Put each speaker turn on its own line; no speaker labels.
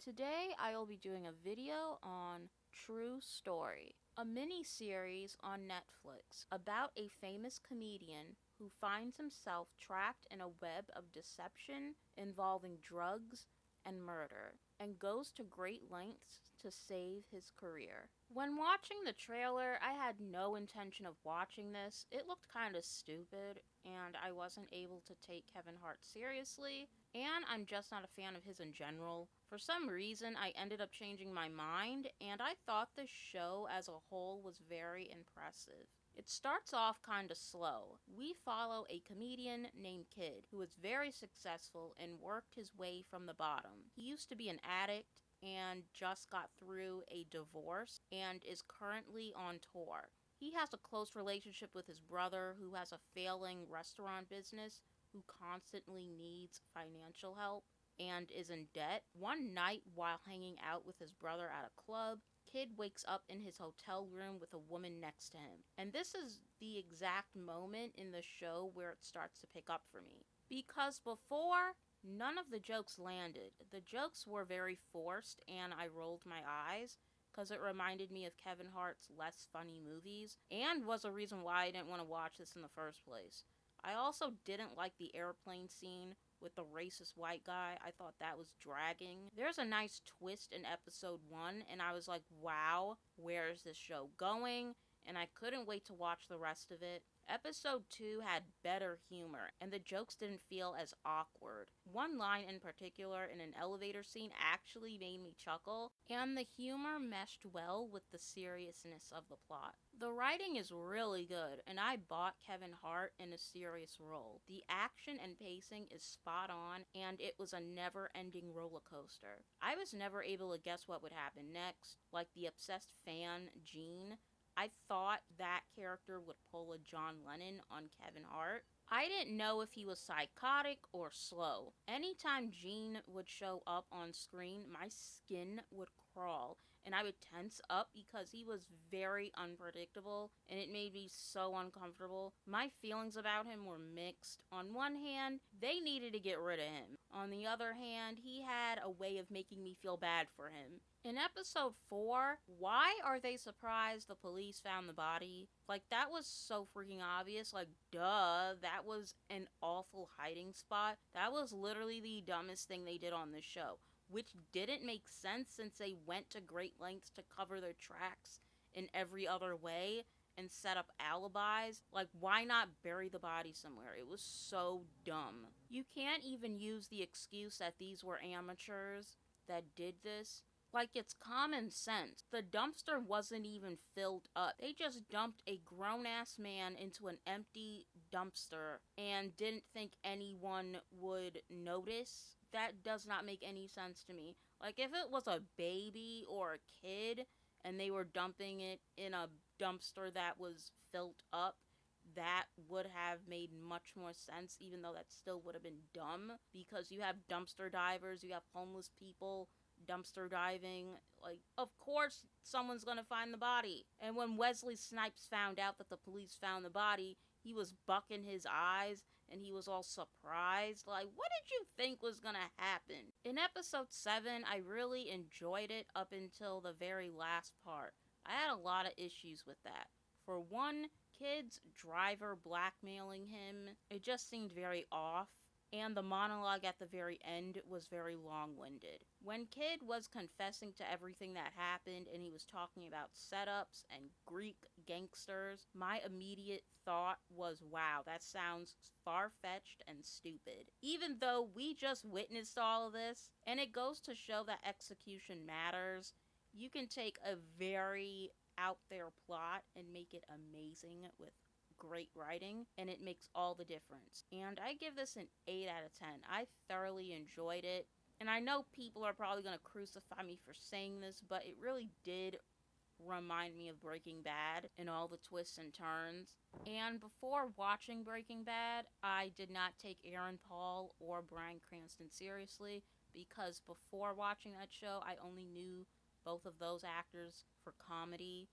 Today I will be doing a video on True Story, a mini-series on Netflix about a famous comedian who finds himself trapped in a web of deception involving drugs and murder, and goes to great lengths to save his career. When watching the trailer, I had no intention of watching this. It looked kind of stupid, and I wasn't able to take Kevin Hart seriously, and I'm just not a fan of his in general. For some reason, I ended up changing my mind, and I thought the show as a whole was very impressive. It starts off kinda slow. We follow a comedian named Kid, who is very successful and worked his way from the bottom. He used to be an addict and just got through a divorce and is currently on tour. He has a close relationship with his brother, who has a failing restaurant business, who constantly needs financial help and is in debt. One night, while hanging out with his brother at a club, Kid wakes up in his hotel room with a woman next to him. And this is the exact moment in the show where it starts to pick up for me. Because before, none of the jokes landed. The jokes were very forced, and I rolled my eyes because it reminded me of Kevin Hart's less funny movies, and was a reason why I didn't want to watch this in the first place. I also didn't like the airplane scene with the racist white guy. I thought that was dragging. There's a nice twist in episode 1, and I was like, wow, where is this show going? And I couldn't wait to watch the rest of it. Episode 2 had better humor, and the jokes didn't feel as awkward. One line in particular in an elevator scene actually made me chuckle, and the humor meshed well with the seriousness of the plot. The writing is really good, and I bought Kevin Hart in a serious role. The action and pacing is spot on, and it was a never-ending roller coaster. I was never able to guess what would happen next, like the obsessed fan, Gene. I thought that character would pull a John Lennon on Kevin Hart. I didn't know if he was psychotic or slow. Anytime Gene would show up on screen, my skin would crawl and I would tense up because he was very unpredictable and it made me so uncomfortable. My feelings about him were mixed. On one hand, they needed to get rid of him. On the other hand, he had a way of making me feel bad for him. In episode 4, why are they surprised the police found the body? Like, that was so freaking obvious. Like, duh, that was an awful hiding spot. That was literally the dumbest thing they did on this show, which didn't make sense since they went to great lengths to cover their tracks in every other way and set up alibis. Like, why not bury the body somewhere? It was so dumb. You can't even use the excuse that these were amateurs that did this. Like, it's common sense. The dumpster wasn't even filled up. They just dumped a grown-ass man into an empty dumpster and didn't think anyone would notice. That does not make any sense to me. Like, if it was a baby or a kid and they were dumping it in a dumpster that was filled up, that would have made much more sense, even though that still would have been dumb, because you have dumpster divers, you have homeless people dumpster diving. Like, of course someone's gonna find the body. And when Wesley Snipes found out that the police found the body, he was bucking his eyes and he was all surprised. Like, what did you think was gonna happen? In episode 7, I really enjoyed it up until the very last part. I had a lot of issues with that. For one, Kid's driver blackmailing him, it just seemed very off. And the monologue at the very end was very long-winded. When Kid was confessing to everything that happened and he was talking about setups and Greek gangsters, my immediate thought was, wow, that sounds far-fetched and stupid. Even though we just witnessed all of this, and it goes to show that execution matters. You can take a very out there plot and make it amazing with great writing, and it makes all the difference. And I give this an 8 out of 10. I thoroughly enjoyed it, and I know people are probably going to crucify me for saying this, but it really did remind me of Breaking Bad and all the twists and turns. And before watching Breaking Bad, I did not take Aaron Paul or Bryan Cranston seriously, because before watching that show, I only knew both of those actors for comedy.